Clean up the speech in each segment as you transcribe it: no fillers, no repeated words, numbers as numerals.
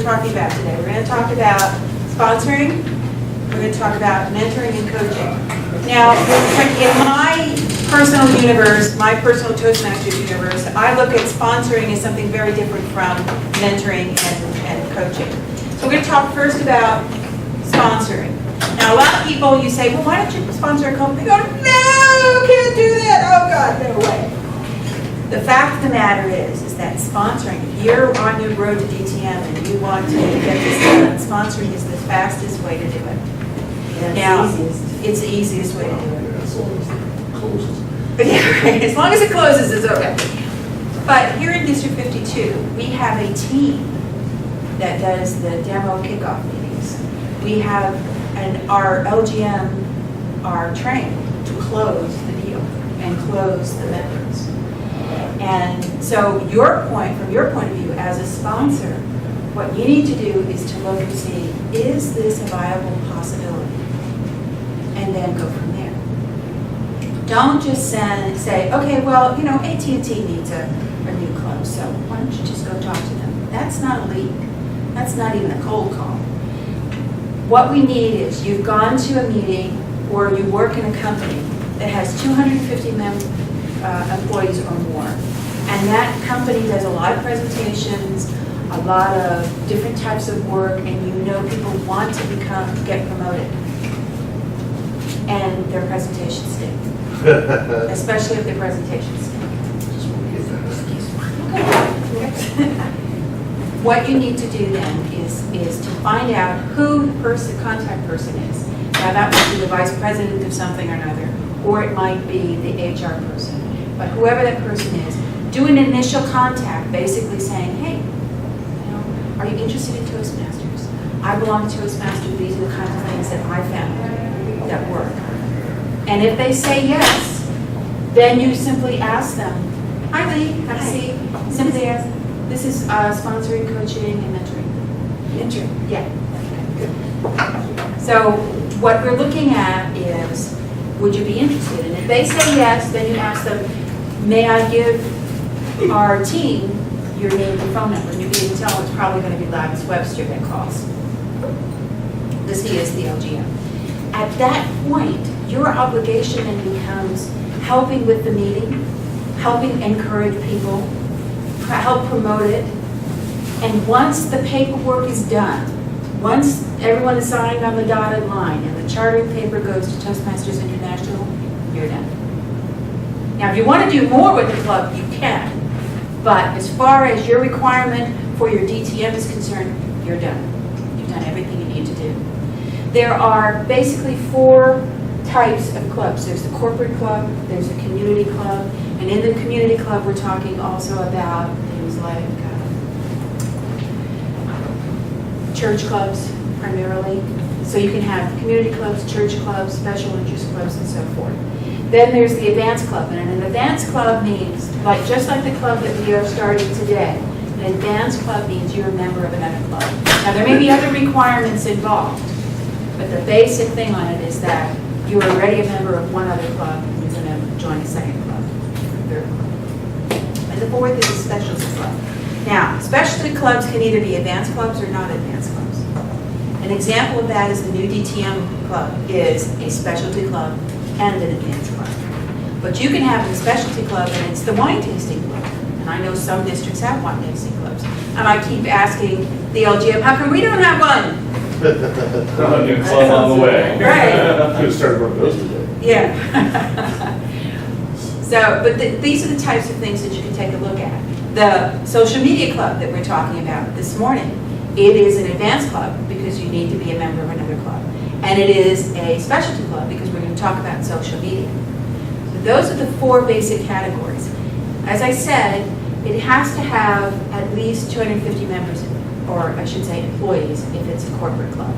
we're talking about today. We're going to talk about sponsoring. We're going to talk about mentoring and coaching. Now, in my personal universe, my personal Toastmasters universe, I look at sponsoring as something very different from mentoring and coaching. So we're going to talk first about sponsoring. Now, a lot of people, you say, well, why don't you sponsor a company? They go, no, can't do that. Oh, God, no way. The fact of the matter is that sponsoring, if you're on your road to DTM and you want to get this done, sponsoring is the fastest way to do it. Now, it's the easiest way to do it. As long as it closes. Yeah, right. As long as it closes, it's okay. But here in District 52, we have a team that does the demo kickoff meetings. We have, and our LGM are trained to close the deal and close the members. And so from your point of view as a sponsor, what you need to do is to look and see, is this a viable possibility? And then go from there. Don't just say, okay, well, you know, AT&T needs a new club, so why don't you just go talk to them? That's not a lead. That's not even a cold call. What we need is you've gone to a meeting or you work in a company that has 250 employees or more. And that company does a lot of presentations, a lot of different types of work, and you know people want to get promoted. And their presentations stink. Especially if their presentations stink. What you need to do then is to find out who the contact person is. Now that might be the vice president of something or another, or it might be the HR person. But whoever that person is, do an initial contact, basically saying, hey, you know, are you interested in Toastmasters? I belong to Toastmasters. These are the kinds of things that I found that work. And if they say yes, then you simply ask them, hi Lee, have a seat. Simply ask, this is sponsoring, coaching, and mentoring. Mentoring, yeah. Good. So what we're looking at is, would you be interested? And if they say yes, then you ask them, may I give our team your name and phone number? And you can tell it's probably going to be Lavis Webster that calls, because he is the LGM. At that point, your obligation then becomes helping with the meeting, helping encourage people, help promote it. And once the paperwork is done, once everyone is signed on the dotted line and the chartering paper goes to Toastmasters International, you're done. Now, if you want to do more with the club, you can. But as far as your requirement for your DTM is concerned, you're done. You've done everything you need to do. There are basically 4 types of clubs. There's the corporate club, there's the community club, and in the community club we're talking also about things like church clubs primarily. So you can have community clubs, church clubs, special interest clubs, and so forth. Then there's the advanced club, and an advanced club means, just like the club that we are starting today, an advanced club means you're a member of another club. Now there may be other requirements involved, but the basic thing on it is that you're already a member of one other club, and you're going to join a second club, third club. And the 4th is a specialty club. Now, specialty clubs can either be advanced clubs or not advanced clubs. An example of that is the new DTM club is a specialty club and an advanced club. But you can have a specialty club and it's the wine tasting club. And I know some districts have wine tasting clubs. And I keep asking the LGM, how come we don't have one? A new club on the way. Right. Could have started one of those today. Yeah. So, but these are the types of things that you can take a look at. The social media club that we're talking about this morning, it is an advanced club because you need to be a member of another club. And it is a specialty club because we're going to talk about social media. So those are the 4 basic categories. As I said, it has to have at least 250 members, or I should say employees, if it's a corporate club.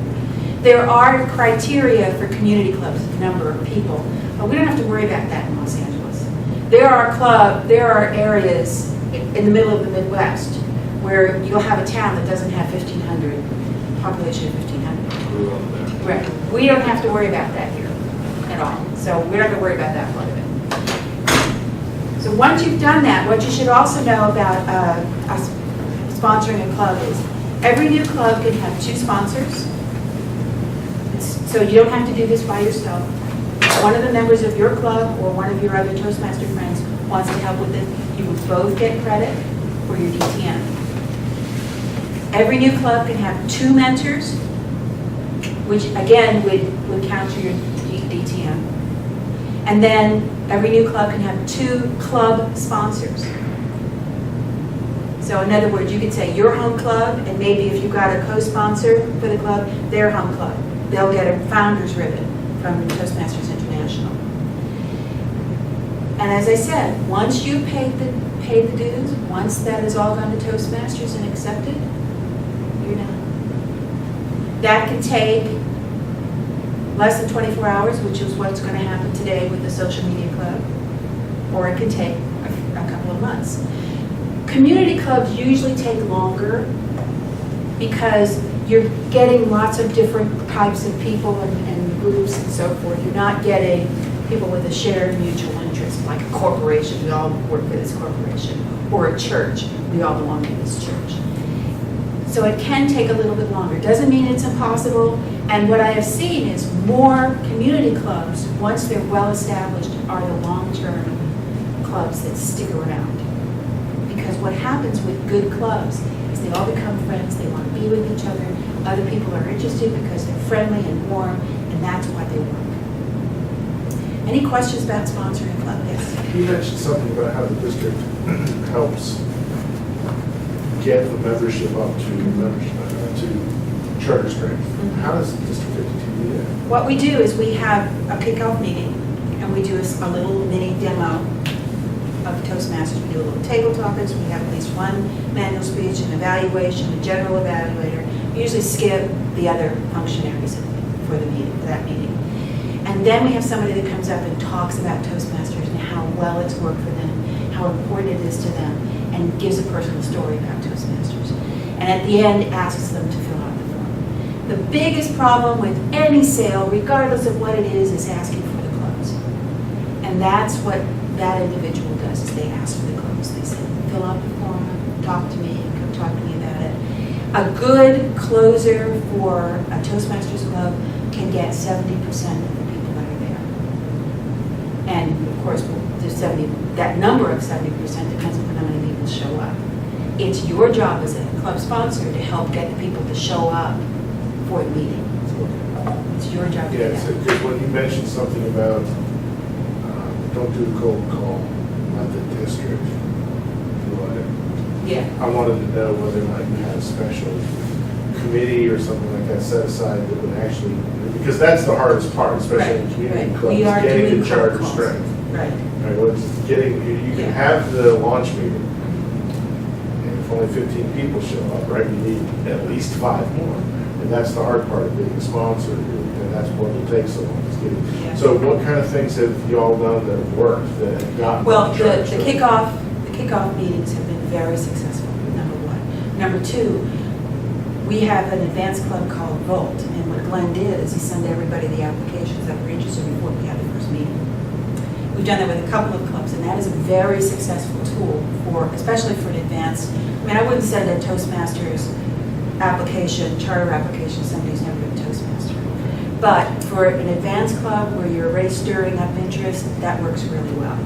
There are criteria for community clubs, number of people, but we don't have to worry about that in Los Angeles. There are areas in the middle of the Midwest where you'll have a town that doesn't have 1,500, population of 1,500. Right. We don't have to worry about that here at all. So we're not going to worry about that part of it. So once you've done that, what you should also know about us sponsoring a club is Every new club can have 2 sponsors. So you don't have to do this by yourself. One of the members of your club or one of your other Toastmaster friends wants to help with it, you will both get credit for your DTM. Every new club can have 2 mentors, which again would count to your DTM. And then every new club can have 2 club sponsors. So in other words, you could say your home club, and maybe if you've got a co-sponsor for the club, their home club. They'll get a founder's ribbon from Toastmasters International. And as I said, once you paid the dues, once that has all gone to Toastmasters and accepted, you're done. That can take less than 24 hours, which is what's going to happen today with the social media club, or it can take a couple of months. Community clubs usually take longer because you're getting lots of different types of people and groups and so forth. You're not getting people with a shared mutual interest, like a corporation, we all work for this corporation, or a church, we all belong to this church. So it can take a little bit longer. Doesn't mean it's impossible. And what I have seen is more community clubs, once they're well established, are the long-term clubs that stick around. Because what happens with good clubs is they all become friends, they want to be with each other, other people are interested because they're friendly and warm, and that's why they work. Any questions about sponsoring a club? Yes? You mentioned something about how the district helps get the membership up to charter strength. How does District 52 do that? What we do is we have a kickoff meeting, and we do a little mini demo of Toastmasters. We do a little table topics, we have at least one manual speech, an evaluation, a general evaluator. We usually skip the other functionaries for the meeting, for that meeting. And then we have somebody that comes up and talks about Toastmasters and how well it's worked for them, how important it is to them, and gives a personal story about Toastmasters. And at the end, asks them to fill out the form. The biggest problem with any sale, regardless of what it is asking for the close. And that's what that individual does, is they ask for the close. They say, fill out the form, talk to me, come talk to me about it. A good closer for a Toastmasters club can get 70% of the people that are there. And of course, that number of 70% depends on how many people show up. It's your job as a club sponsor to help get the people to show up for the meeting. It's your job to do Yeah, that. because when you mentioned something about don't do the cold call, not the district, Yeah. I wanted to know whether or not you had a special committee or something like that set aside that would actually, because that's the hardest part, especially in community Right. clubs, We are getting doing the charter cold calls. strength. Right. Right, well, it's getting, you Yeah. can have the launch meeting, and if only 15 people show up, right, you need at least 5 more. And that's the hard part of being a sponsor, and that's what will take so long. is getting- Yeah. So what kind of things have y'all done that have worked, that have gotten? Well, the the charter strength? kickoff meetings have been very successful, number one. Number two, we have an advanced club called Volt, and what Glenn did is he sent everybody the applications that were interested before we had the first meeting. We've done that with a couple of clubs, and that is a very successful tool for, especially for an advanced, I mean, I wouldn't send a Toastmasters application, charter application, somebody who's never been a Toastmaster. But for an advanced club where you're already stirring up interest, that works really well.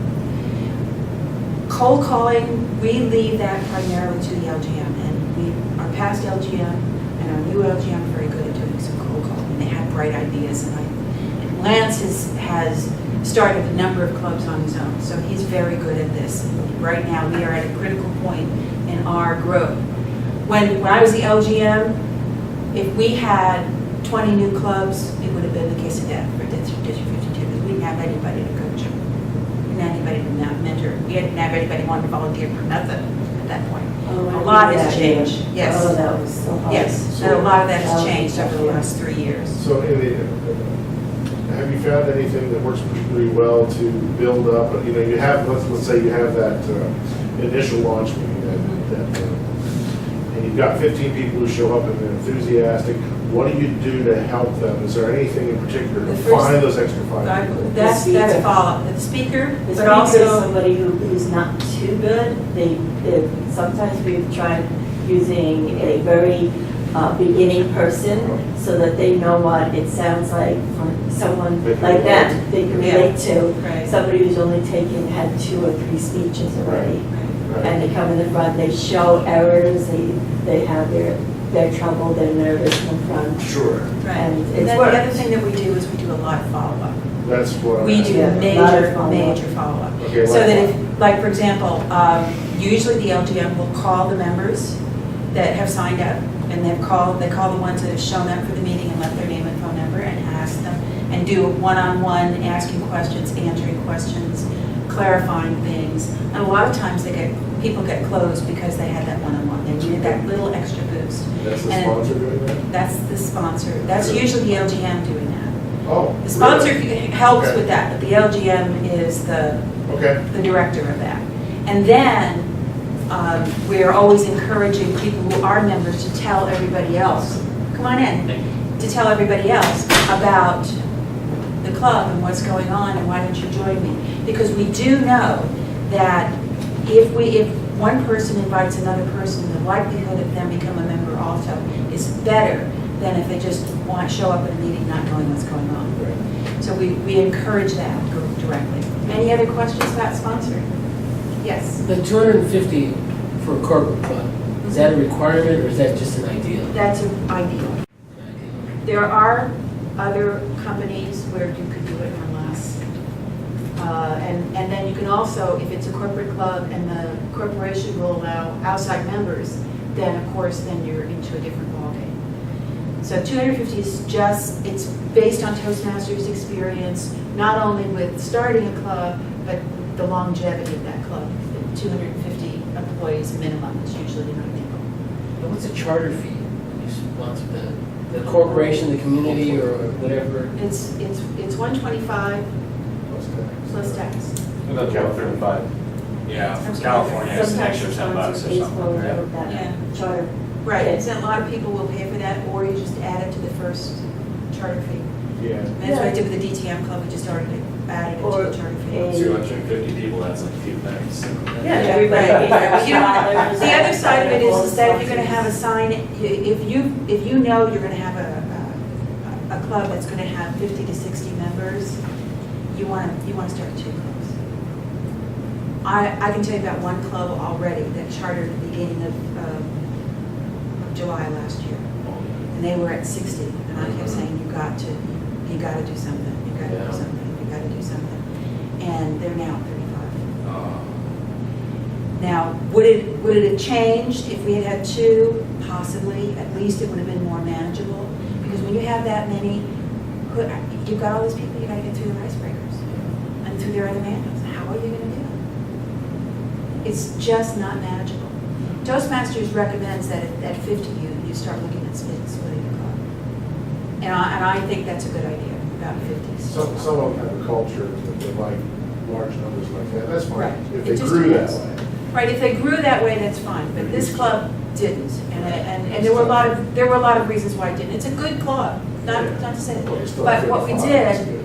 Cold calling, we leave that primarily to the LGM, and our past LGM and our new LGM are very good at doing some cold calling, and they have bright ideas. And Lance has started a number of clubs on his own, so he's very good at this. Right now, we are at a critical point in our growth. When I was the LGM, if we had 20 new clubs, it would have been the case of death for District 52, because we didn't have anybody to coach them. We didn't have anybody to mentor. We didn't have anybody wanting to volunteer for nothing at that point. Oh, A lot has changed, yes. Oh, that was so hard. Yes, and a lot of that has changed over the last 3 years. So have you found anything that works particularly well to build up, you know, you have, let's say you have that initial launch meeting and you've got 15 people who show up and they're enthusiastic. What do you do to help them? Is there anything in particular to The first- find those extra 5 people? That's speaker. follow. The speaker, The but speaker is also, somebody who's not too good. Sometimes we've tried using a very beginning person so that they know what it sounds like from someone like them they can relate to. Right. Somebody who's only had 2 or 3 speeches already. Right. And they come in the front, they show errors, they have their trouble, they're nervous in the front. Sure. Right. And And it's then worked. the other thing that we do is we do a lot of follow-up. That's what We do Yeah, a lot of major, follow-up. major follow-up. Okay, So like that what? if, like, for example, usually the LGM will call the members that have signed up, and they call the ones that have shown up for the meeting and left their name and phone number, and ask them, and do a one-on-one, asking questions, answering questions, clarifying things. And a lot of times people get closed because they had that one-on-one. They needed that little extra boost. That's the And sponsor doing that? That's the sponsor. That's usually the LGM doing that. Oh. The sponsor really? helps Okay. with that, but the LGM is the Okay. director of that. And then we are always encouraging people who are members to tell everybody else, come on in, to tell everybody else about the club and what's going on and why don't you join me? Because we do know that if one person invites another person, the likelihood of them become a member also is better than if they just show up at a meeting not knowing what's going on. So we encourage that directly. Any other questions about sponsoring? Yes. The 250 for a corporate club, is that a requirement or is that just an ideal? That's ideal. There are other companies where you could do it for less. And then you can also, if it's a corporate club and the corporation will allow outside members, then of course, then you're into a different ballgame. So 250 is just, it's based on Toastmasters experience, not only with starting a club, but the longevity of that club. 250 employees minimum is usually the ideal. And what's a charter fee when you sponsor the corporation, the community, or whatever? It's 125 plus tax. About 35. Yeah, for California, it's an extra $10 or something. Yeah. Yeah. Charter. Right, and so a lot of people will pay for that, or you just add it to the first charter fee. Yeah. And that's what I did with the DTM club, we just already added it to Or the charter fee. 250 people, that's like a few things. Yeah, everybody. Right. The other side of it is that if you're gonna have a sign, if you know you're gonna have a club that's gonna have 50 to 60 members, you wanna start 2 clubs. I can tell you about one club already that chartered at the beginning of July last year. And they were at 60, and I kept saying, you got to do something, you got to do something, you got to do something. And they're now 35. Now, would it have changed if we had had 2? Possibly. At least it would have been more manageable. Because when you have that many, you've got all these people, you got to get through their icebreakers and through their other manuals. How are you going to do it? It's just not manageable. Toastmasters recommends that at 50 you start looking at splitting the club. And I think that's a good idea, about 50. Some of them have a culture that they like large numbers like that. That's fine. Right. If It they just grew that depends. way. Right, if they grew that way, that's fine, but this club didn't. And there were a lot of reasons why it didn't. It's a good club, not to say Well, you that. still But have what we 55, did, that's good.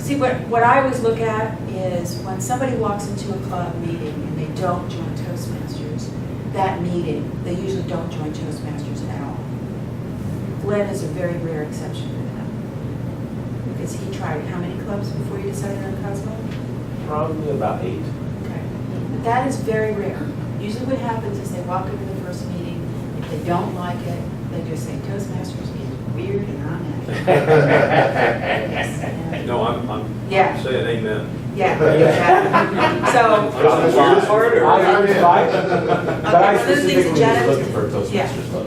see, what I always look at is when somebody walks into a club meeting and they don't join Toastmasters, that meeting, they usually don't join Toastmasters at all. Glenn is a very rare exception to that. Because he tried how many clubs before you decided on Cosmo? Probably about 8. Okay. But that is very rare. Usually what happens is they walk into the first meeting, if they don't like it, they just say Toastmasters is weird and I'm at it. No, I'm Yeah. saying amen. Yeah, exactly. So, Toastmasters. I'm Okay, but I one of the things specifically was Janet was- looking for a Toastmasters club.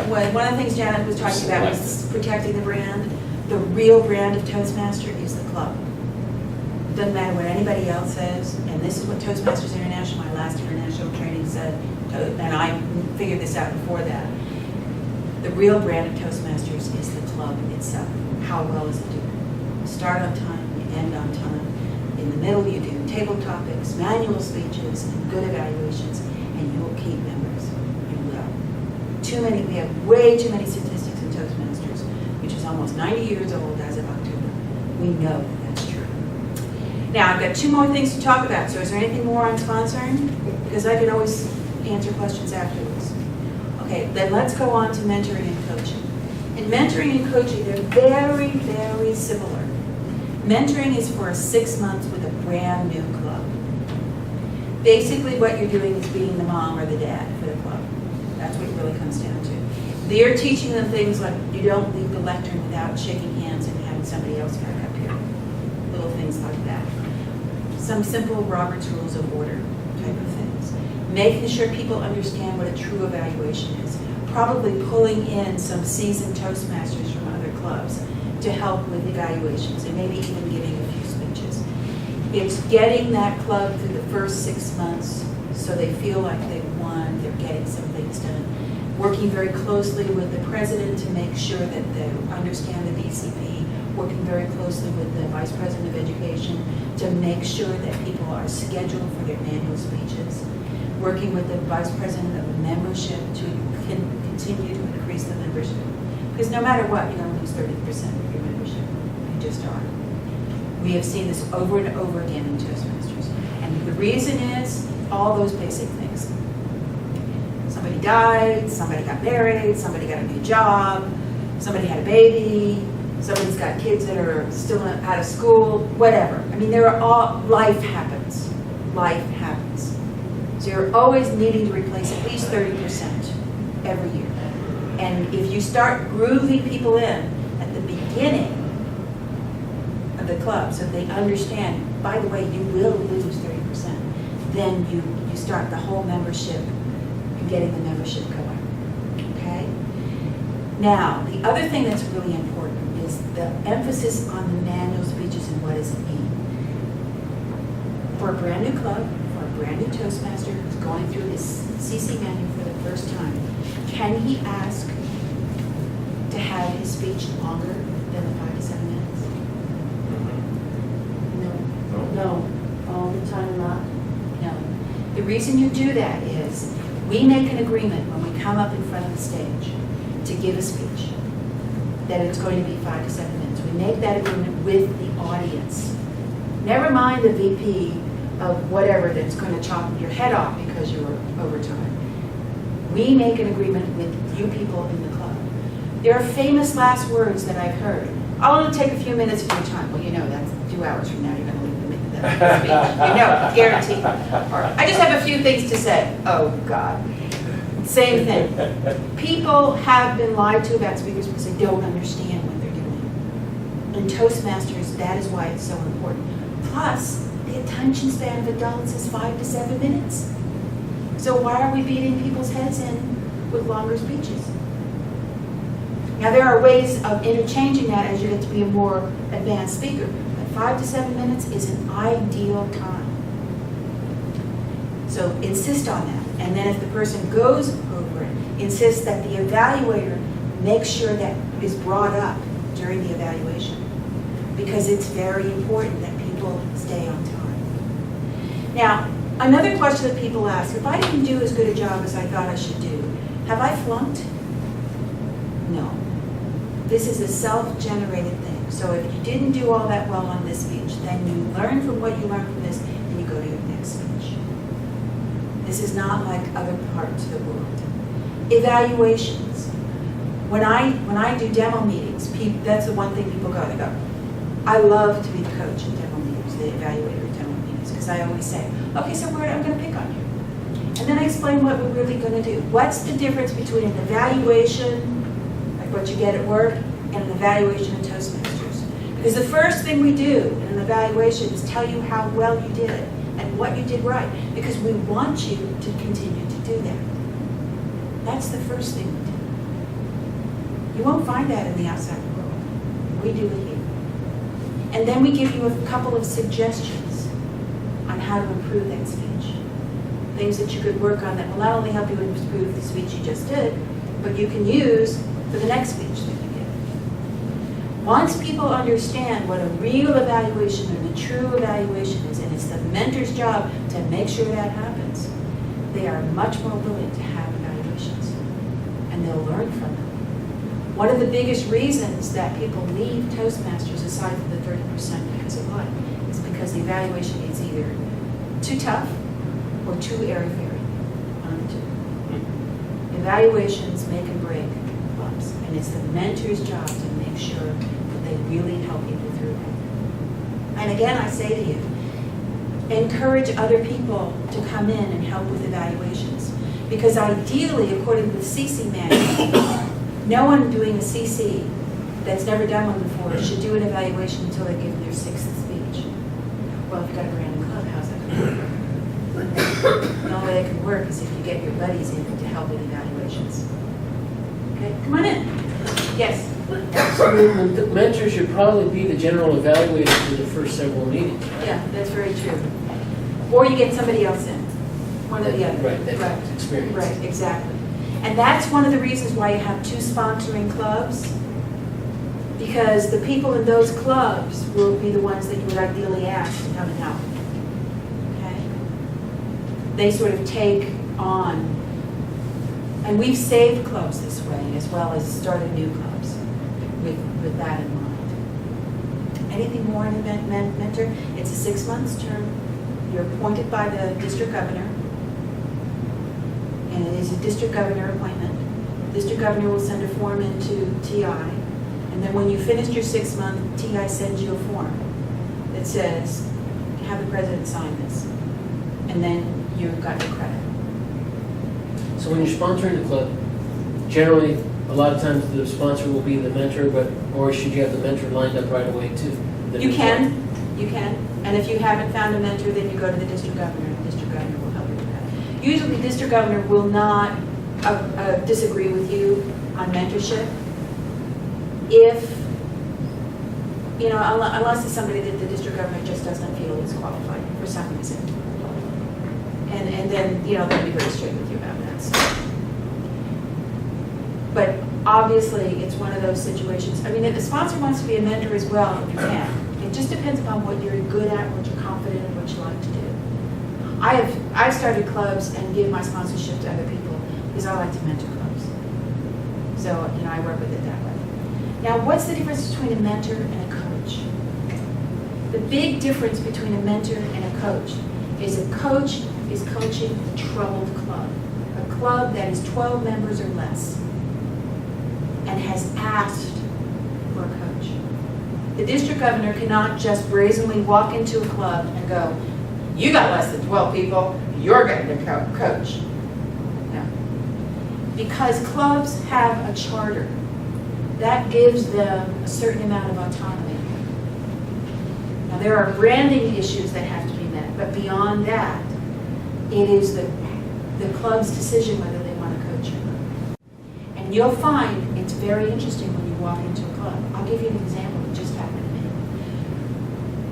when one of the things Janet was talking about was protecting the brand, the real brand of Toastmaster is the club. Doesn't matter what anybody else says, and this is what Toastmasters International, my last international training said, and I figured this out before that. The real brand of Toastmasters is the club itself. How well is it doing? Start on time, you end on time. In the middle, you do table topics, manual speeches, and good evaluations, and you will keep members. You will. We have way too many statistics in Toastmasters, which is almost 90 years old as of October. We know that's true. Now, I've got 2 more things to talk about, so is there anything more on sponsoring? Because I can always answer questions afterwards. Okay, then let's go on to mentoring and coaching. In mentoring and coaching, they're very, very similar. Mentoring is for 6 months with a brand new club. Basically, what you're doing is being the mom or the dad for the club. That's what it really comes down to. They're teaching them things like you don't leave the lectern without shaking hands and having somebody else back up here. Little things like that. Some simple Robert's Rules of Order type of things. Making sure people understand what a true evaluation is. Probably pulling in some seasoned Toastmasters from other clubs to help with evaluations and maybe even giving a few speeches. It's getting that club through the first 6 months so they feel like they've won, they're getting some things done. Working very closely with the president to make sure that they understand the DCP, working very closely with the vice president of education to make sure that people are scheduled for their annual speeches, working with the vice president of membership to continue to increase the membership. Because no matter what, you're going to lose 30% of your membership. You just are. We have seen this over and over again in Toastmasters. And the reason is all those basic things. Somebody died, somebody got married, somebody got a new job, somebody had a baby, somebody's got kids that are still out of school, whatever. I mean, life happens. Life happens. So you're always needing to replace at least 30% every year. And if you start grooving people in at the beginning of the club so they understand, by the way, you will lose 30%, then you start the whole membership and getting the membership going, okay? Now, the other thing that's really important is the emphasis on the manual speeches and what does it mean. For a brand new club, for a brand new Toastmaster who's going through his CC manual for the first time, can he ask to have his speech longer than the 5 to 7 minutes? No, all the time not. No. The reason you do that is we make an agreement when we come up in front of the stage to give a speech that it's going to be 5 to 7 minutes. We make that agreement with the audience. Never mind the VP of whatever that's going to chop your head off because you were overtime. We make an agreement with you people in the club. There are famous last words that I've heard. I'll only take a few minutes of your time. Well, you know, that's 2 hours from now you're going to leave the speech. You know, guaranteed. Or, I just have a few things to say. Oh, God. Same thing. People have been lied to about speakers because they don't understand what they're doing. In Toastmasters, that is why it's so important. Plus, the attention span of adults is 5 to 7 minutes. So why are we beating people's heads in with longer speeches? Now, there are ways of interchanging that as you get to be a more advanced speaker, but 5 to 7 minutes is an ideal time. So insist on that. And then if the person goes over it, insist that the evaluator makes sure that is brought up during the evaluation, because it's very important that people stay on time. Now, another question that people ask, if I didn't do as good a job as I thought I should do, have I flunked? No. This is a self-generated thing. So if you didn't do all that well on this speech, then you learn from what you learned from this and you go to your next speech. This is not like other parts of the world. Evaluations. When I do demo meetings, that's the one thing people go, they go, I love to be the coach in demo meetings, the evaluator in demo meetings, because I always say, okay, so I'm going to pick on you. And then I explain what we're really going to do. What's the difference between an evaluation, like what you get at work, and an evaluation in Toastmasters? Because the first thing we do in an evaluation is tell you how well you did and what you did right, because we want you to continue to do that. That's the first thing we do. You won't find that in the outside world. We do it here. And then we give you a couple of suggestions on how to improve that speech. Things that you could work on that will not only help you improve the speech you just did, but you can use for the next speech that you give. Once people understand what a real evaluation and a true evaluation is, and it's the mentor's job to make sure that happens, they are much more willing to have evaluations, and they'll learn from them. One of the biggest reasons that people leave Toastmasters, aside from the 30% because of what, is because the evaluation is either too tough or too airy-fairy. onto. Evaluations make and break clubs, and it's the mentor's job to make sure that they really help people through it. And again, I say to you, encourage other people to come in and help with evaluations. Because ideally, according to the CC manual, no one doing a CC that's never done one before should do an evaluation until they give their 6th speech. Well, if you've got a brand new club, how's that going to work? The only way that can work is if you get your buddies in to help with evaluations. Okay, come on in. Yes? The mentor should probably be the general evaluator for the first several meetings, right? Yeah, that's very true. Or you get somebody else in, one or the other. Right, that's experience. Right, exactly. And that's one of the reasons why you have 2 sponsoring clubs, because the people in those clubs will be the ones that you would ideally ask to come and help. Okay? They sort of take on, and we've saved clubs this way as well as started new clubs with that in mind. Anything more on the mentor? It's a 6 months term. You're appointed by the district governor, and it is a district governor appointment. District governor will send a form into TI, and then when you finish your 6 month, TI sends you a form that says, have the president sign this, and then you've got your credit. So when you're sponsoring the club, generally, a lot of times the sponsor will be the mentor, or should you have the mentor lined up right away too? You can. And if you haven't found a mentor, then you go to the district governor, and the district governor will help you with that. Usually, the district governor will not disagree with you on mentorship if, unless it's somebody that the district governor just doesn't feel is qualified for some reason. And then, they'll be very straight with you about that. So. But obviously, it's one of those situations. I mean, if the sponsor wants to be a mentor as well, you can. It just depends upon what you're good at, what you're confident in, what you like to do. I've started clubs and give my sponsorship to other people because I like to mentor clubs. So, I work with it that way. Now, what's the difference between a mentor and a coach? The big difference between a mentor and a coach is a coach is coaching a troubled club, a club that is 12 members or less, and has asked for a coach. The district governor cannot just brazenly walk into a club and go, you got less than 12 people, you're getting to coach. No. Because clubs have a charter. That gives them a certain amount of autonomy. Now, there are branding issues that have to be met, but beyond that, it is the club's decision whether they want to coach or not. And you'll find it's very interesting when you walk into a club. I'll give you an example that just happened to me.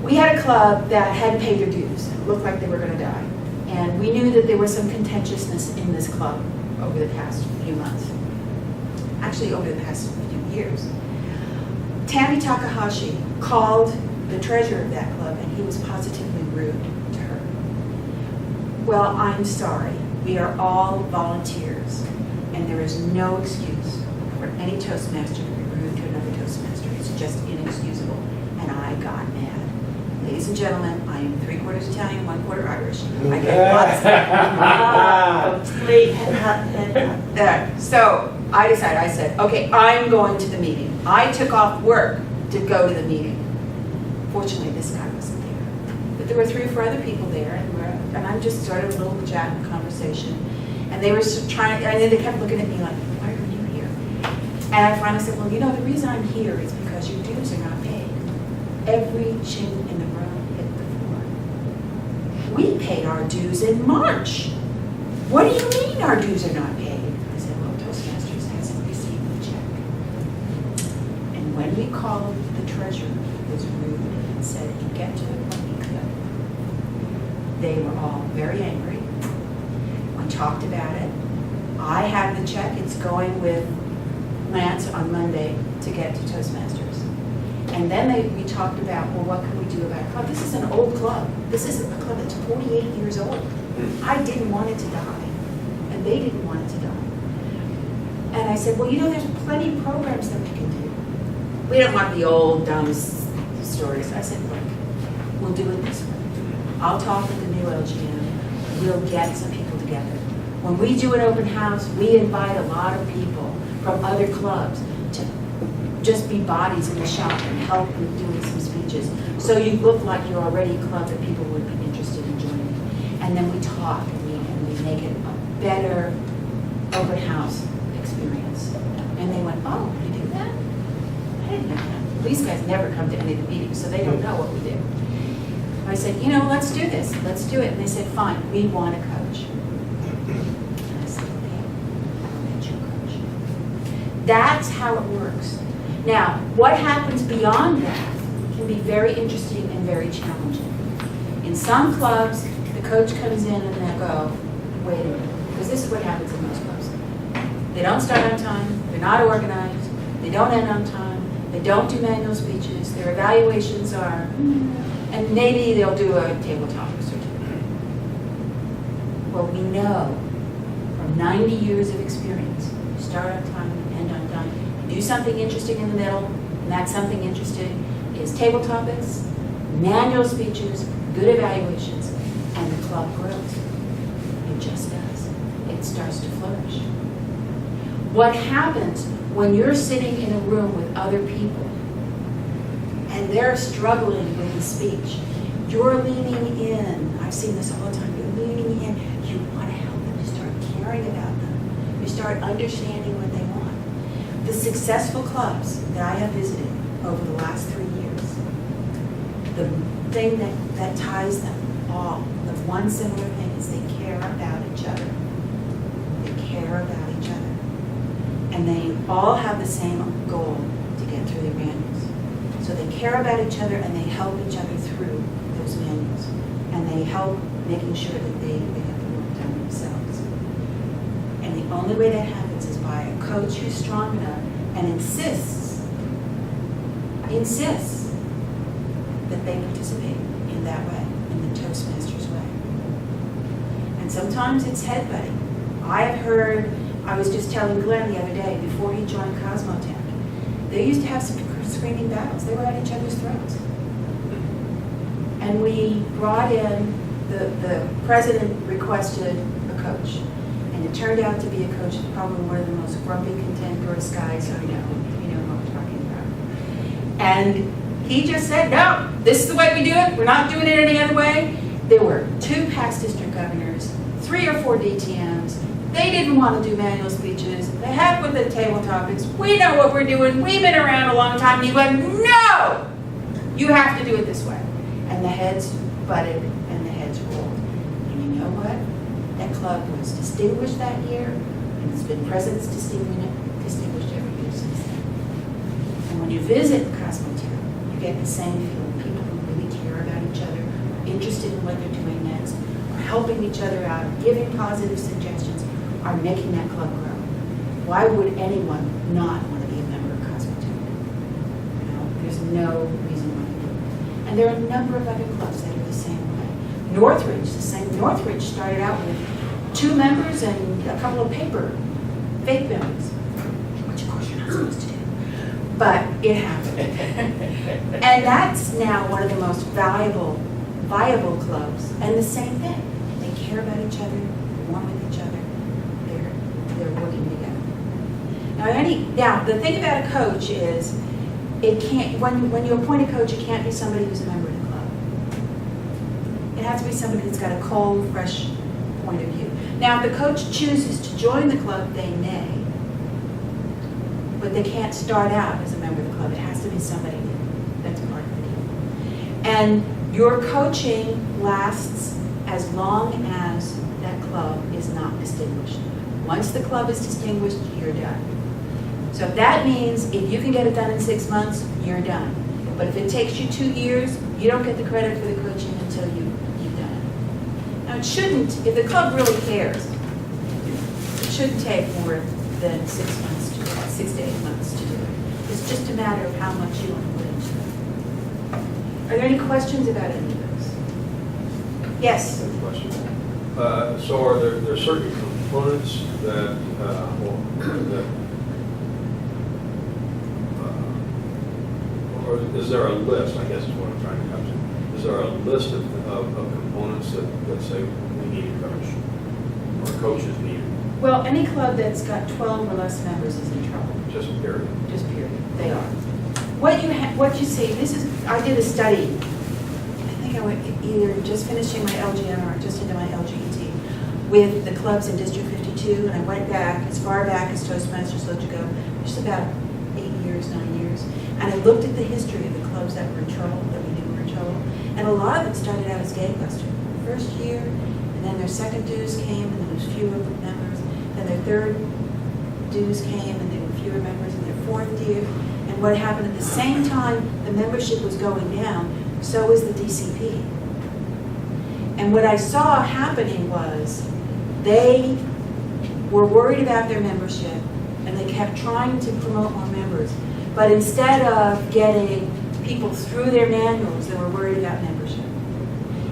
We had a club that hadn't paid their dues. It looked like they were going to die. And we knew that there was some contentiousness in this club over the past few months. Actually, over the past few years. Tammy Takahashi called the treasurer of that club, and he was positively rude to her. Well, I'm sorry. We are all volunteers, and there is no excuse for any Toastmaster to be rude to another Toastmaster. It's just inexcusable. And I got mad. Ladies and gentlemen, I am 3/4 Italian, 1/4 Irish. I get lots of So I decided, I said, okay, I'm going to the meeting. I took off work to go to the meeting. Fortunately, this guy wasn't there. But there were 3 or 4 other people there, and I just started a little chat and conversation. And they were trying, and then they kept looking at me like, why are you here? And I finally said, well, the reason I'm here is because your dues are not paid. Every chink in the room hit the floor. We paid our dues in March. What do you mean our dues are not paid? I said, well, Toastmasters hasn't received the check. And when we called the treasurer, he was rude and said he'd get to it when he could. They were all very angry. We talked about it. I have the check. It's going with Lance on Monday to get to Toastmasters. And then we talked about, well, what can we do about a club? This is an old club. This is a club that's 48 years old. I didn't want it to die, and they didn't want it to die. And I said, well, there's plenty of programs that we can do. We don't want the old, dumb stories. I said, look, we'll do it this way. I'll talk with the new LGM. We'll get some people together. When we do an open house, we invite a lot of people from other clubs to just be bodies in the shop and help with doing some speeches. So you look like you're already a club that people would be interested in joining. And then we talk and we make it a better open house experience. And they went, oh, you do that? I didn't know that. These guys never come to any of the meetings, so they don't know what we do. I said, you know, let's do this. Let's do it. And they said, fine, we want a coach. And I said, okay, I'll get you a coach. That's how it works. Now, what happens beyond that can be very interesting and very challenging. In some clubs, the coach comes in and they go, wait a minute, because this is what happens in most clubs. They don't start on time, they're not organized, they don't end on time, they don't do manual speeches, their evaluations are, and maybe they'll do a tabletop or something. Well, we know from 90 years of experience, you start on time, end on time, you do something interesting in the middle, and that something interesting is table topics, manual speeches, good evaluations, and the club grows. It just does. It starts to flourish. What happens when you're sitting in a room with other people and they're struggling with the speech? You're leaning in. I've seen this all the time. You're leaning in. You want to help them. You start caring about them. You start understanding what they want. The successful clubs that I have visited over the last 3 years, the thing that ties them all, the one similar thing is they care about each other. They care about each other. And they all have the same goal to get through their manuals. So they care about each other and they help each other through those manuals. And they help making sure that they get the work done themselves. And the only way that happens is by a coach who's strong enough and insists that they participate in that way, in the Toastmasters way. And sometimes it's headbutting. I have heard, I was just telling Glenn the other day, before he joined Cosmotech, they used to have some screaming battles. They were at each other's throats. And we brought in, the president requested a coach. And it turned out to be a coach that's probably one of the most grumpy, cantankerous guys I know. You know what I'm talking about. And he just said, no, this is the way we do it. We're not doing it any other way. There were 2 past district governors, 3 or 4 DTMs. They didn't want to do manual speeches. They had with the table topics. We know what we're doing. We've been around a long time. And he went, no, you have to do it this way. And the heads butted and the heads rolled. And you know what? That club was distinguished that year, and it's been presidents distinguished every year since then. And when you visit Cosmotech, you get the same feeling. People who really care about each other, are interested in what they're doing next, are helping each other out, giving positive suggestions, are making that club grow. Why would anyone not want to be a member of Cosmotech? You know, there's no reason why you would. And there are a number of other clubs that are the same way. Northridge, the same. Northridge started out with 2 members and a couple of fake members, which of course you're not supposed to do. But it happened. And that's now one of the most viable clubs. And the same thing. They care about each other, they want with each other, they're working together. Now the thing about a coach is it can't, when you appoint a coach, it can't be somebody who's a member of the club. It has to be somebody that's got a cold, fresh point of view. Now, if the coach chooses to join the club, they may, but they can't start out as a member of the club. It has to be somebody that's part of the team. And your coaching lasts as long as that club is not distinguished. Once the club is distinguished, you're done. So if that means if you can get it done in 6 months, you're done. But if it takes you 2 years, you don't get the credit for the coaching until you've done it. Now it shouldn't, if the club really cares, it shouldn't take more than 6 months to do it, 6 to 8 months to do it. It's just a matter of how much you want to put into it. Are there any questions about any of those? Yes? Good question. So are there certain components that or is there a list, I guess is what I'm trying to come to. Is there a list of components that say we need a coach? Or coaches needed? Well, any club that's got 12 or less members is in trouble. Just period. Just period. They are. What you see, I did a study. I think I went either just finishing my LGM or just into my LGET with the clubs in District 52, and I went back as far back as Toastmasters let you go, just about 8 years, 9 years, and I looked at the history of the clubs that were in trouble, that we knew were in trouble, and a lot of it started out as gangbusters. First year, and then their second dues came, and there was fewer members. Then their third dues came, and there were fewer members in their fourth year. And what happened at the same time the membership was going down, so was the DCP. And what I saw happening was they were worried about their membership, and they kept trying to promote more members. But instead of getting people through their manuals, they were worried about membership.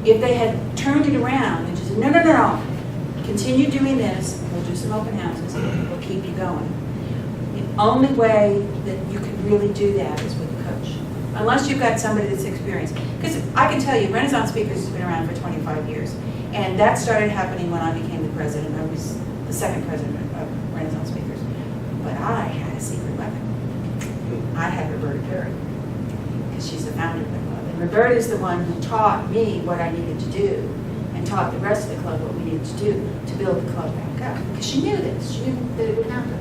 If they had turned it around and just said, no, continue doing this, we'll do some open houses, we'll keep you going. The only way that you can really do that is with a coach. Unless you've got somebody that's experienced. Because I can tell you, Renaissance Speakers has been around for 25 years. And that started happening when I became the president. I was the second president of Renaissance Speakers. But I had a secret weapon. I had Roberta Perry, because she's the founder of the club. And Roberta is the one who taught me what I needed to do, and taught the rest of the club what we needed to do to build the club back up. Because she knew this. She knew that it would happen.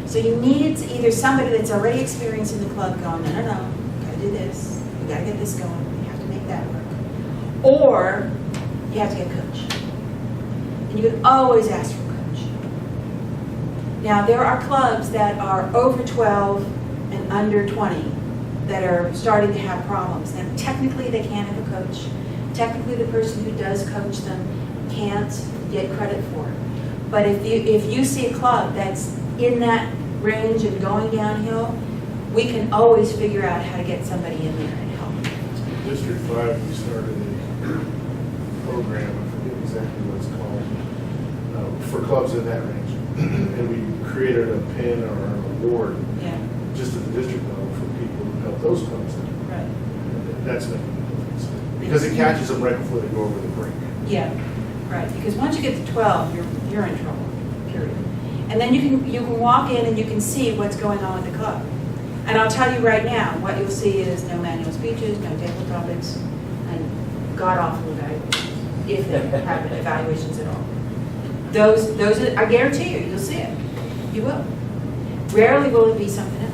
So you need either somebody that's already experienced in the club going, no, we gotta do this, we gotta get this going, we have to make that work. Or you have to get a coach. And you can always ask for a coach. Now, there are clubs that are over 12 and under 20 that are starting to have problems. And technically, they can't have a coach. Technically, the person who does coach them can't get credit for it. But if you see a club that's in that range and going downhill, we can always figure out how to get somebody in there and help. District 5, we started a program, I forget exactly what it's called, for clubs in that range. And we created a pin or an award just at the district level for people who help those clubs. Right. That's making a difference. Because it catches them right before they go over the brink. Yeah, right. Because once you get to 12, you're in trouble, period. And then you can walk in and you can see what's going on with the club. And I'll tell you right now, what you'll see is no manual speeches, no table topics, and god-awful evaluations, if they have evaluations at all. Those are, I guarantee you'll see it. You will. Rarely will it be something else.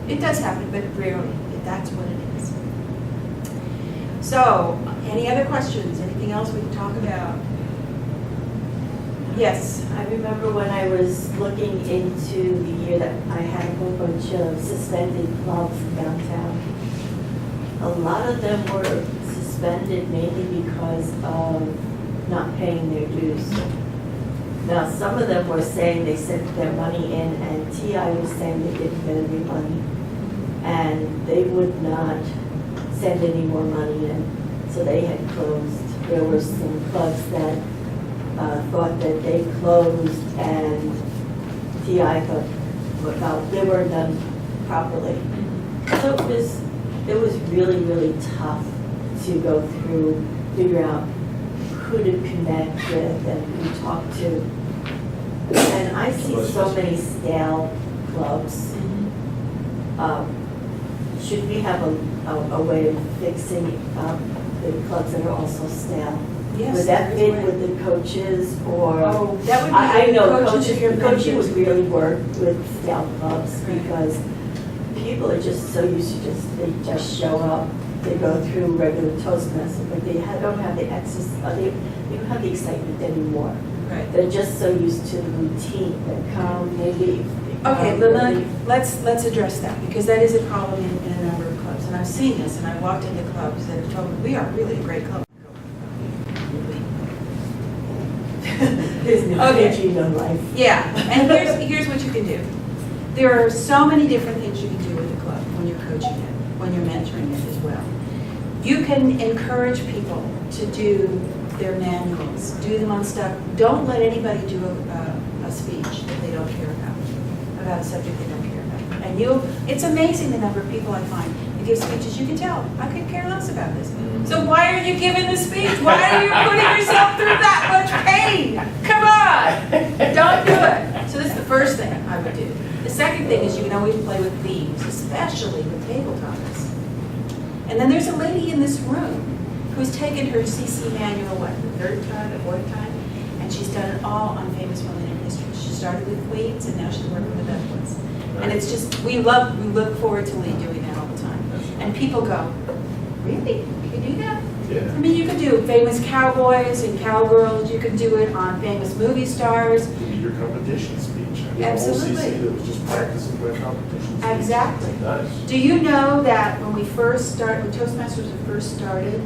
It does happen, but rarely. That's what it is. So, any other questions? Anything else we can talk about? Yes. I remember when I was looking into the year that I had a whole bunch of suspended clubs downtown. A lot of them were suspended mainly because of not paying their dues. Now, some of them were saying they sent their money in, and TI was saying they didn't get any money. And they would not send any more money in, so they had closed. There were some clubs that thought that they closed, and TI thought, well, they weren't done properly. So it was really, really tough to go through, figure out who to connect with and who to talk to. And I see so many stale clubs. Should we have a way of fixing the clubs that are also stale? Yes. Would that fit with the coaches, or? Oh, that would be I the know coaches if you're coaching would mentioned. really work with stale clubs, Right. because people are just so used to they just show up, they go through regular Toastmasters, but they don't have the access, they don't have the excitement anymore. Right. They're just so used to the routine. They come, they leave. they Okay, come, but they leave. let's address that, because that is a problem in a number of clubs. And I've seen this, and I walked into clubs that have told me, we are really a great club. There's no Okay. energy, no life. Yeah, and here's what you can do. There are so many different things you can do with a club when you're coaching it, when you're mentoring it as well. You can encourage people to do their manuals, do them on stuff. Don't let anybody do a speech that they don't care about a subject they don't care about. And it's amazing the number of people I find who give speeches. You can tell, I could care less about this. So why are you giving the speech? Why are you putting yourself through that much pain? thing is you can always play with themes, especially with table topics. And then there's a lady in this room who's taken her CC manual, what, the third time, the fourth time? And she's done it all on famous women in history. She started with queens and now she's working with other ones. And it's just, we look forward to Lee doing that all the time. And people go, really? You can do that? Yeah. I mean, you can do famous cowboys and cowgirls, you can do it on famous movie stars. Your competition speech. I mean, Absolutely. The whole CC that was just practicing my competition speech. Exactly. Nice. Do you know that when we first started, when Toastmasters first started,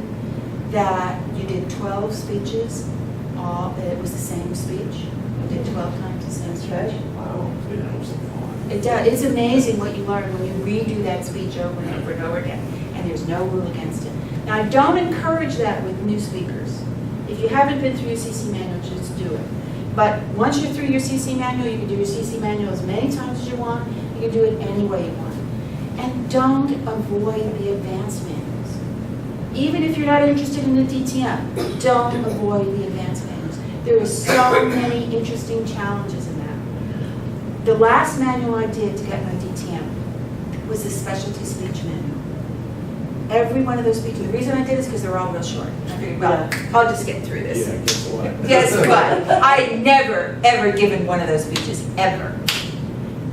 that you did 12 speeches, it was the same speech? You did 12 times the same speech? Wow. It helps a lot. It does. It's amazing what you learn when you redo that speech over and over and over again, and there's no rule against it. Now, I don't encourage that with new speakers. If you haven't been through your CC manual, just do it. But once you're through your CC manual, you can do your CC manual as many times as you want. You can do it any way you want. And don't avoid the advanced manuals. Even if you're not interested in the DTM, don't avoid the advanced manuals. There are so many interesting challenges in that. The last manual I did to get my DTM was a specialty speech manual. Every one of those speeches, the reason I did is because they're all real short. I figured, well, I'll just get through this. Yeah, guess what? Guess what? I never, ever given one of those speeches, ever.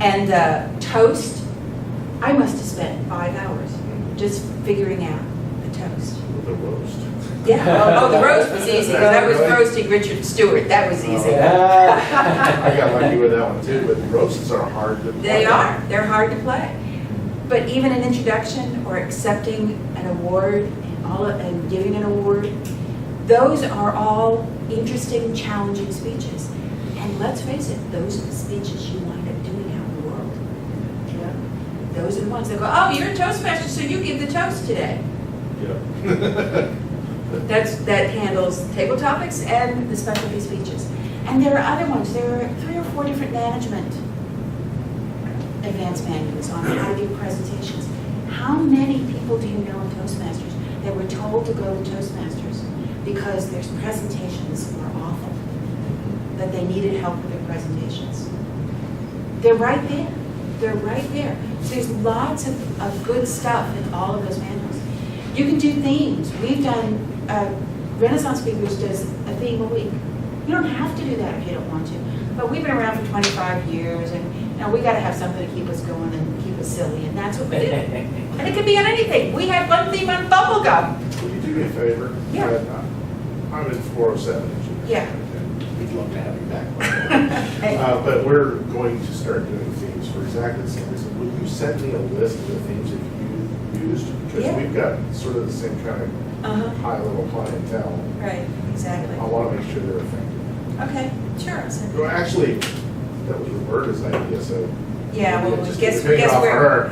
And toast, I must have spent 5 hours just figuring out the toast. The roast. Yeah, oh, the roast was easy, because I was roasting Richard Stewart, that was easy. I got lucky with that one too, but roasts are hard to play. They are, they're hard to play. But even an introduction or accepting an award and giving an award, those are all interesting, challenging speeches. And let's face it, those are the speeches you wind up doing out in the world. Yeah. Those are the ones that go, oh, you're a Toastmaster, so you give the toast today. Yeah. That handles table topics and the specialty speeches. And there are other ones. There are 3 or 4 different management advanced manuals on how to give presentations. How many people do you know in Toastmasters that were told to go to Toastmasters because their presentations were awful, that they needed help with their presentations? They're right there. They're right there. So there's lots of good stuff in all of those manuals. You can do themes. We've done, Renaissance Speakers does a theme a week. You don't have to do that if you don't want to. But we've been around for 25 years, and we got to have something to keep us going and keep us silly, and that's what we do. And it can be on anything. We had one theme on bubblegum. Will you do me a favor? Yeah. I'm in 407. as you Yeah. mentioned. We'd love to have you back. But we're going to start doing themes for exactly the same reason. Would you send me a list of the themes that you used? Because Yeah. we've got sort of the same kind of high-level clientele. Right, exactly. I want to make sure they're effective. Okay, sure. I'll send it. Well, actually, that was Roberta's idea, so. Yeah, well, just guess take it off of her.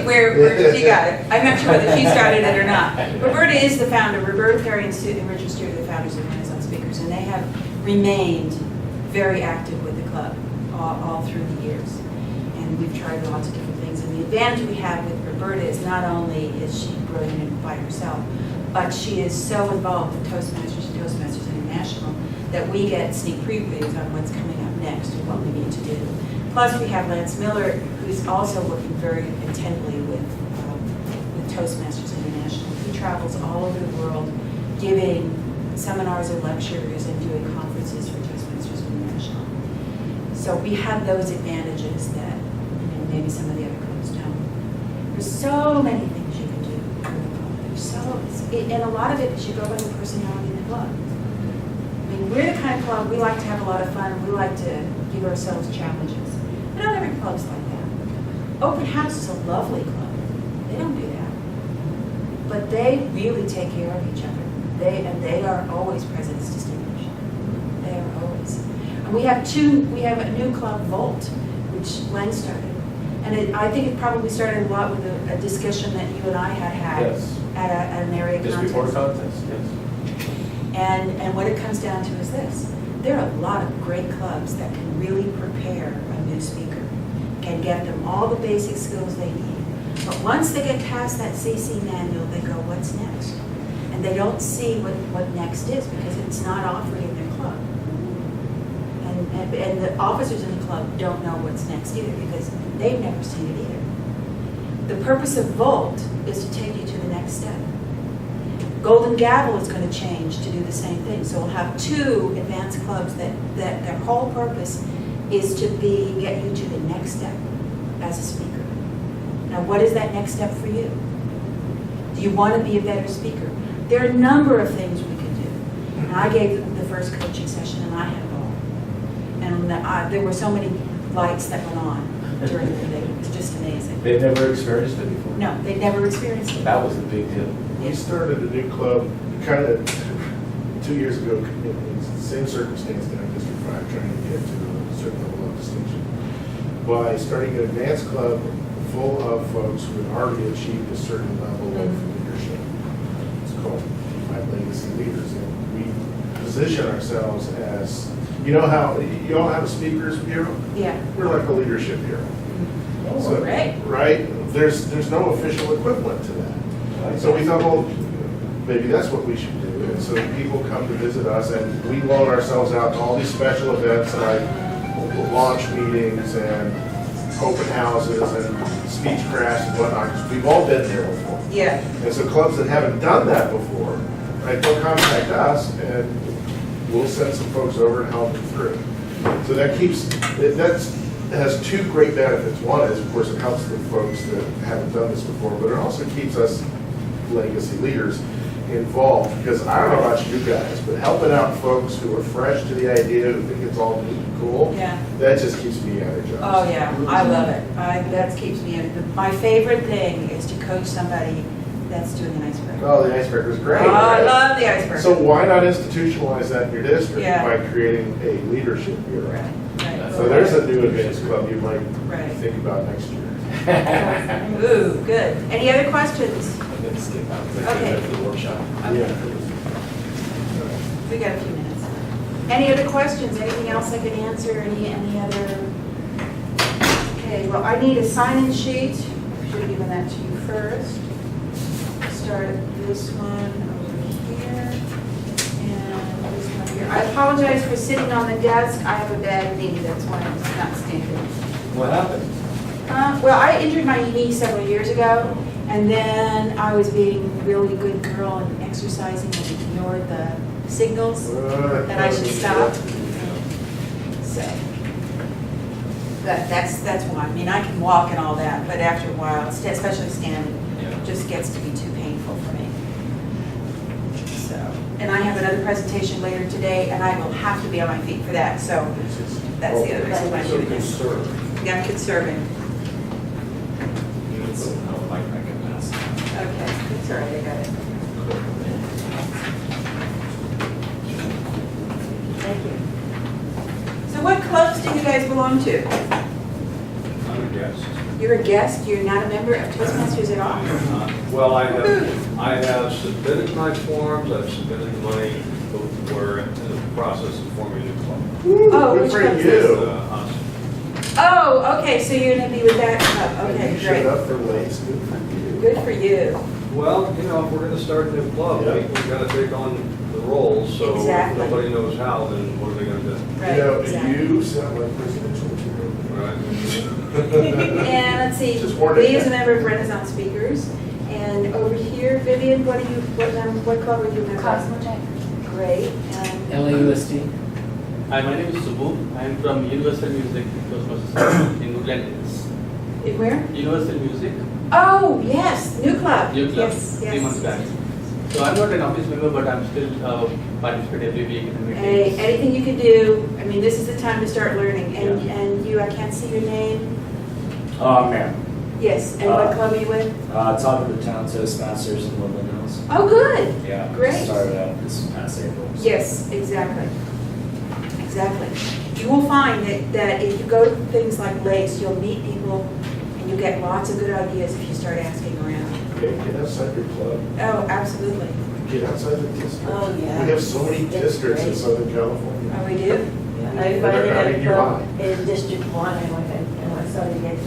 where she got it. I'm not sure whether she started it or not. Roberta is the founder. Roberta Perry and Richard Stewart are the founders of Renaissance Speakers, and they have remained very active with the club all through the years. And we've tried lots of different things. And the advantage we have with Roberta is not only is she brilliant by herself, but she is so involved with Toastmasters and Toastmasters International that we get sneak previews on what's coming up next and what we need to do. Plus, we have Lance Miller, who's also working very intently with Toastmasters International. He travels all over the world giving seminars and lectures and doing conferences for Toastmasters International. So we have those advantages that maybe some of the other clubs don't. There's so many things you can do with the club. And a lot of it is you go by the personality of the club. I mean, we're the kind of club, we like to have a lot of fun, we like to give ourselves challenges. But not every club's like that. Open House is a lovely club. They don't do that. But they really take care of each other. They are always President's Distinguished. They are always. And we have a new club, Volt, which Len started. And I think it probably started a lot with a discussion that you and I had Yes. at an area Just contest. before the contest, yes. And what it comes down to is this. There are a lot of great clubs that can really prepare a new speaker, can get them all the basic skills they need. But once they get past that CC manual, they go, what's next? And they don't see what next is because it's not offered in their club. And the officers in the club don't know what's next either because they've never seen it either. The purpose of Volt is to take you to the next step. Golden Gavel is going to change to do the same thing. So we'll have 2 advanced clubs that their whole purpose is to get you to the next step as a speaker. Now, what is that next step for you? Do you want to be a better speaker? There are a number of things we can do. And I gave the first coaching session, and I had it all. And there were so many lights that went on during the day. It was just amazing. They've never experienced it before. No, they'd never experienced it. That was a big deal. We started a new club kind of 2 years ago, in the same circumstance down in District 5, trying to get to a certain level of distinction. By starting an advanced club full of folks who had already achieved a certain level of leadership. It's called 5 Legacy Leaders. And we position ourselves as, you all have a speakers bureau? Yeah. We're like a leadership bureau. Oh, So, great. right? There's no official equivalent to that. So we thought, well, maybe that's what we should do. And so people come to visit us, and we loan ourselves out to all these special events like launch meetings and open houses and speech crafts and whatnot, 'cause we've all been there before. Yeah. And so clubs that haven't done that before, right, they'll contact us, and we'll send some folks over and help them through. So that has 2 great benefits. One is, of course, it helps the folks that haven't done this before, but it also keeps us legacy leaders involved, because I don't know about you guys, but helping out folks who are fresh to the idea, who think it's all neat and cool, Yeah. that just keeps me energized. Oh, yeah, I love it. That keeps me in. My favorite thing is to coach somebody that's doing an icebreaker. Oh, the icebreaker's great. Oh, I right? love the icebreaker. So why not institutionalize that in your district Yeah. by creating a leadership bureau? Right, right. So there's a new advanced club you might Right. think about next year. Ooh, good. Any other questions? I'm going to skip out because I Okay. came for the workshop. Okay. We got a few minutes. Any other questions? Anything else I can answer? Any other? Okay, well, I need a sign-in sheet. Should have given that to you first. Start this one over here, and this one here. I apologize for sitting on the desk. I have a bad knee, that's why it's not standing. What happened? Well, I injured my knee several years ago, and then I was being a really good girl and exercising and ignored the signals that I should stop. So, that's why. I mean, I can walk and all that, but after a while, especially standing, it just gets to be too painful for me. So, and I have another presentation later today, and I will have to be on my feet for that, so that's the other reason why I'm doing this. Yeah, I'm conserving. Okay, that's all right, I got it. Thank you. So what clubs do you guys belong to? I'm a guest. You're a guest, you're not a member of Toastmasters at all? Well, I have submitted my forms, I've submitted the money, but we're in the process of forming a new club. Oh, Good which for club's you. this? Us. Oh, okay, so you're gonna be with that club, okay, You showed great. up for Lace, good for you. Good for you. Well, if we're gonna start a new club, Yeah. we've gotta take on the roles, so if Exactly. nobody knows how, then what are they gonna do? Right, exactly. You sound like presidential material. Right? And let's see, Just warning Lee is a you. member of Renaissance Speakers. And over here, Vivian, what club are you a member of? Cosmotech. Great, and LAUSD. Hi, my name is Subbu. I am from Universal Music Toastmasters in Woodland Hills. where? Universal Music, Oh, yes, new club. new club, Yes, 3 months back. So I'm not an office member, but I'm still participate every week in the Hey, meetings. anything you can do, I mean, this is the time to start learning. And, Yeah. and you, I can't see your name. Ma'am, Yes, and what club are you with? top of the town Toastmasters in Woodland Hills. Oh, good. Yeah. Great. Started out this past April. so- Yes, exactly. Exactly. You will find that if you go to things like Lace, you'll meet people and you get lots of good ideas if you start asking around. Get outside your club, Oh, absolutely. get outside the district. Oh, yeah. We have so many It's districts in great. Southern California. Oh, we do? I They're finally not got in a your club mind. in District 1, and I started getting to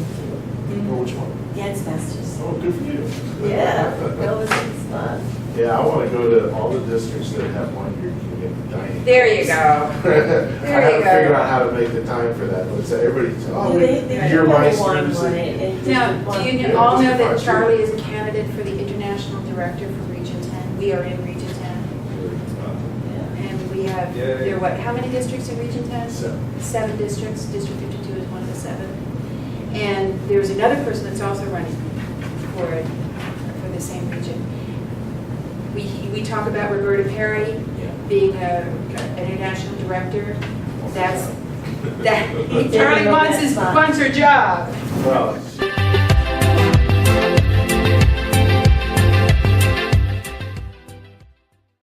Oh, which one? Dance Masters. Oh, good for you. Yeah, that was fun. Yeah, I want to go to all the districts that have 1 year community dining. There you go. I have to figure out how to make the time for that. Let's say everybody's, oh, They you're my really want students. one in Now, District do you Yeah, all know District that five, Charlie too. is a candidate for the international director for Region 10? We are in Region 10. And we have, Yay. there are what, how many districts in Region 10? So, 7 districts. District 52 is one of the 7. And there's another person that's also running for it, for the same region. We talk about Roberta Perry being an international director. That Charlie wants her job. well,